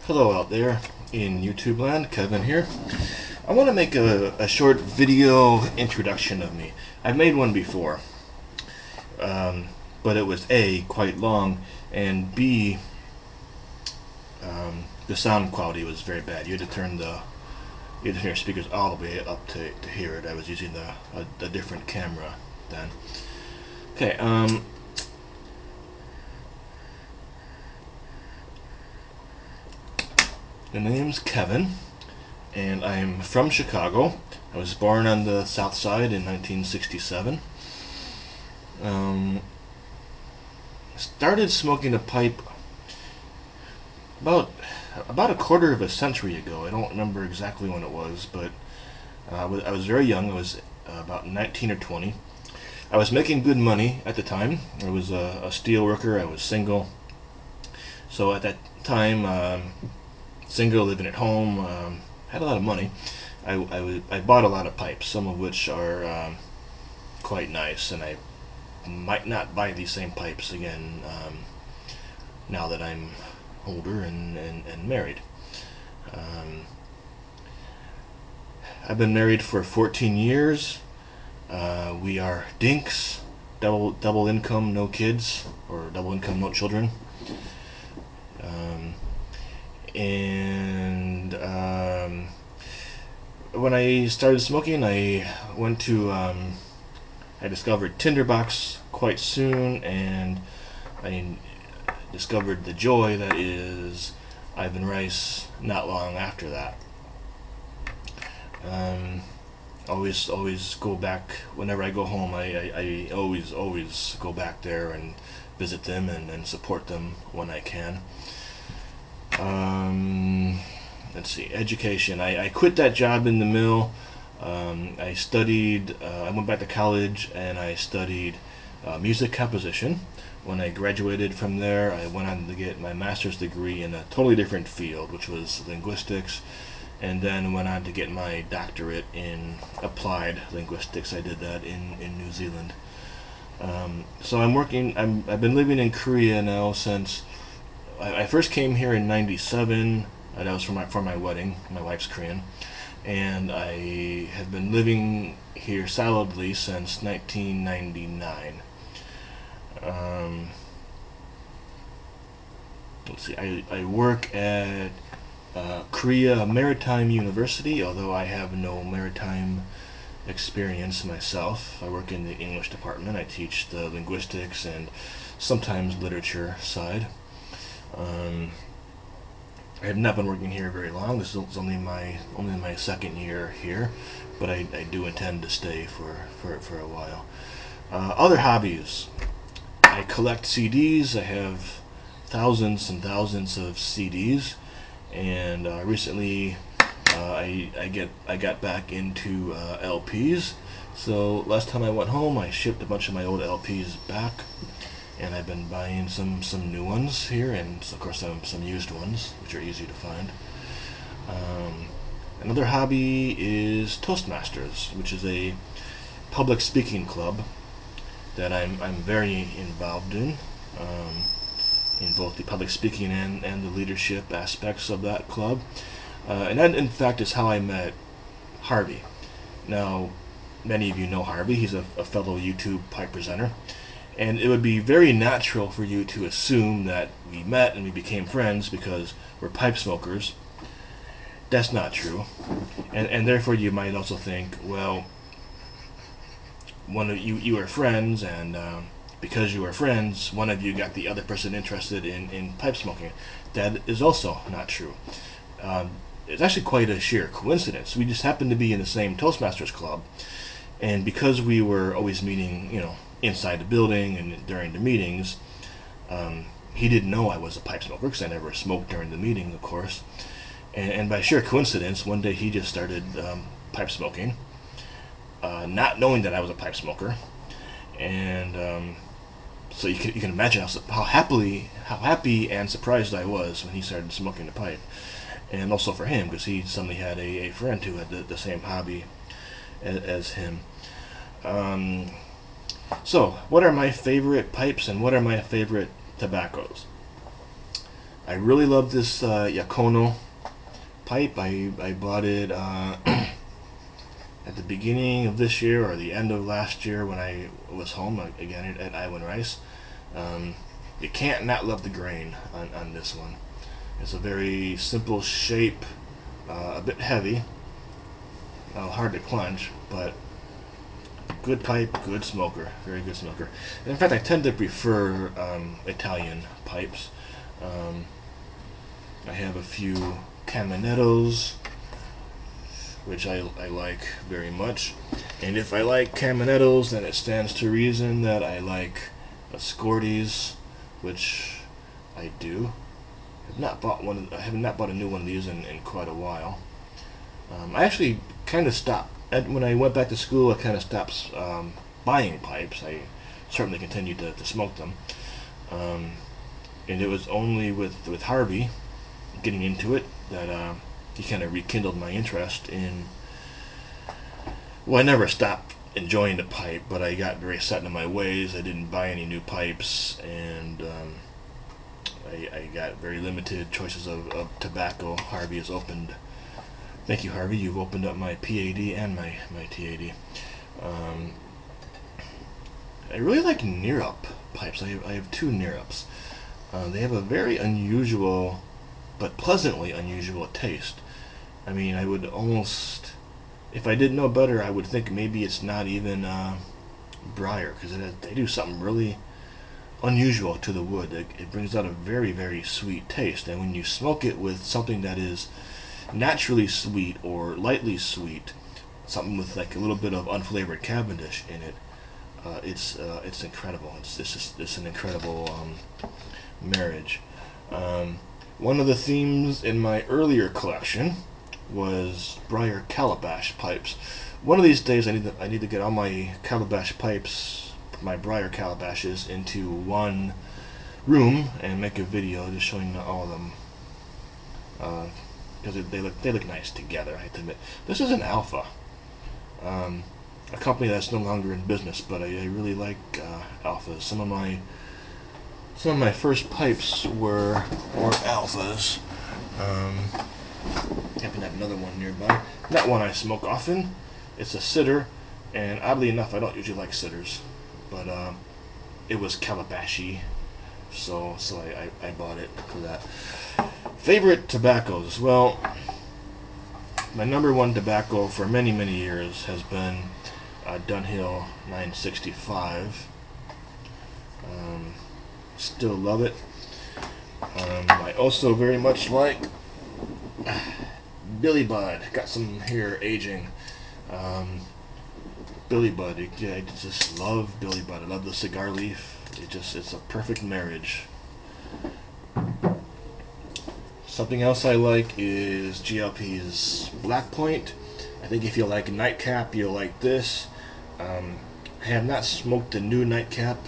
Hello out there in YouTube land, Kevin here. I want to make a short video introduction of me. I've made one before, but it was A, quite long, and B, the sound quality was very bad. You had to turn your speakers all the way up to hear it. I was using a different camera then. Okay, the name's Kevin, and I'm from Chicago. I was born on the South Side in 1967. Started smoking a pipe about a quarter of a century ago. I don't remember exactly when it was, but I was very young. I was about 19 or 20. I was making good money at the time. I was a steel worker. I was single. So at that time, single, living at home, had a lot of money. I bought a lot of pipes, some of which are quite nice, and I might not buy these same pipes again now that I'm older and married. I've been married for 14 years. We are dinks, double income, no kids, or double income, no children. When I started smoking, I discovered Tinderbox quite soon, and I discovered the joy that is Ivan Rice not long after that. Always go back whenever I go home. I always go back there and visit them and support them when I can. Let's see, education. I quit that job in the mill. I studied, I went back to college and I studied music composition. When I graduated from there, I went on to get my master's degree in a totally different field, which was linguistics, and then went on to get my doctorate in applied linguistics. I did that in New Zealand. So I've been living in Korea now since I first came here in '97. That was for my wedding. My wife's Korean, and I have been living here solidly since 1999. Let's see. I work at Korea Maritime University, although I have no maritime experience myself. I work in the English department. I teach the linguistics and sometimes literature side. I have not been working here very long. This is only my second year here, but I do intend to stay for a while. Other hobbies. I collect CDs. I have thousands and thousands of CDs, and recently I got back into LPs. So last time I went home, I shipped a bunch of my old LPs back, and I've been buying some new ones here, and of course some used ones, which are easy to find. Another hobby is Toastmasters, which is a public speaking club that I'm very involved in both the public speaking and the leadership aspects of that club. And that, in fact, is how I met Harvey. Now, many of you know Harvey. He's a fellow YouTube pipe presenter. And it would be very natural for you to assume that we met and we became friends because we're pipe smokers. That's not true. And therefore you might also think, well, one of you are friends, and because you are friends, one of you got the other person interested in pipe smoking. That is also not true. It's actually quite a sheer coincidence. We just happened to be in the same Toastmasters club, and because we were always meeting, inside the building and during the meetings, he didn't know I was a pipe smoker because I never smoked during the meeting, of course. And by sheer coincidence, one day he just started pipe smoking, not knowing that I was a pipe smoker. And so you can imagine how happy and surprised I was when he started smoking the pipe, and also for him because he suddenly had a friend who had the same hobby as him. So, what are my favorite pipes and what are my favorite tobaccos? I really love this Yakono pipe. I bought it at the beginning of this year or the end of last year when I was home again at Iowa Rice. You can't not love the grain on this one. It's a very simple shape, a bit heavy, hard to clench, but good pipe, good smoker, very good smoker. And in fact, I tend to prefer Italian pipes. I have a few Caminettos, which I like very much. And if I like Caminettos, then it stands to reason that I like Scortis, which I do. I have not bought a new one of these in quite a while. I actually kind of stopped when I went back to school. I kind of stopped buying pipes. I certainly continued to smoke them, and it was only with Harvey getting into it that he kind of rekindled my interest in. Well, I never stopped enjoying the pipe, but I got very set in my ways. I didn't buy any new pipes, and I got very limited choices of tobacco. Harvey has opened. Thank you, Harvey. You've opened up my PAD and my TAD. I really like Near-Up pipes. I have two Near-Ups. They have a very unusual, but pleasantly unusual taste. I mean, I would almost, if I didn't know better, I would think maybe it's not even briar, because they do something really unusual to the wood. It brings out a very, very sweet taste, and when you smoke it with something that is naturally sweet or lightly sweet, something with like a little bit of unflavored Cavendish in it, it's incredible. It's an incredible marriage. One of the themes in my earlier collection was briar calabash pipes. One of these days, I need to get all my calabash pipes, my briar calabashes, into one room and make a video just showing all of them, because they look nice together. I have to admit, this is an Alpha, a company that's no longer in business, but I really like Alphas. Some of my first pipes were Alphas. Happen to have another one nearby. Not one I smoke often. It's a sitter, and oddly enough, I don't usually like sitters, but it was calabashy, so I bought it for that. Favorite tobaccos? Well, my number one tobacco for many, many years has been Dunhill 965. Still love it. I also very much like Billy Bud. Got some here aging. Billy Bud. I just love Billy Bud. I love the cigar leaf. It's a perfect marriage. Something else I like is GLP's Black Point. I think if you like Nightcap, you'll like this. I have not smoked the new Nightcap,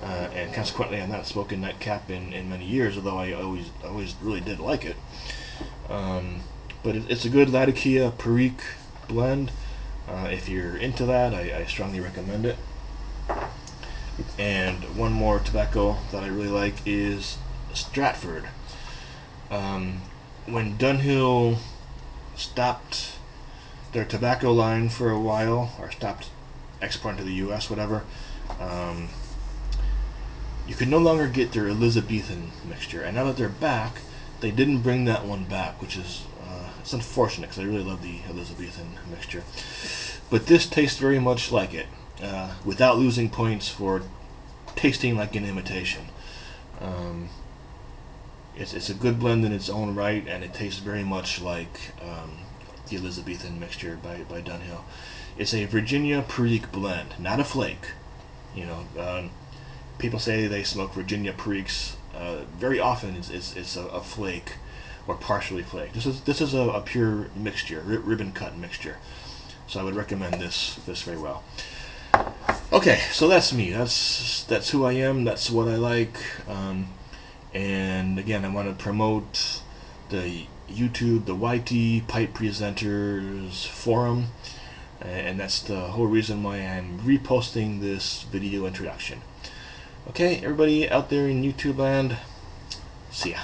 and consequently I'm not smoking Nightcap in many years, although I always really did like it. But it's a good Latakia Perique blend. If you're into that, I strongly recommend it. And one more tobacco that I really like is Stratford. When Dunhill stopped their tobacco line for a while, or stopped exporting to the U.S., whatever, you could no longer get their Elizabethan mixture. And now that they're back, they didn't bring that one back, which is it's unfortunate, because I really love the Elizabethan mixture. But this tastes very much like it, without losing points for tasting like an imitation. It's a good blend in its own right, and it tastes very much like the Elizabethan mixture by Dunhill. It's a Virginia Perique blend, not a flake. You know, people say they smoke Virginia Periques. Very often it's a flake or partially flake. This is a pure mixture, ribbon cut mixture. So I would recommend this very well. Okay, so that's me. That's who I am. That's what I like. And again, I want to promote the YouTube, the YT Pipe Presenters Forum, and that's the whole reason why I'm reposting this video introduction. Okay, everybody out there in YouTube land, see ya.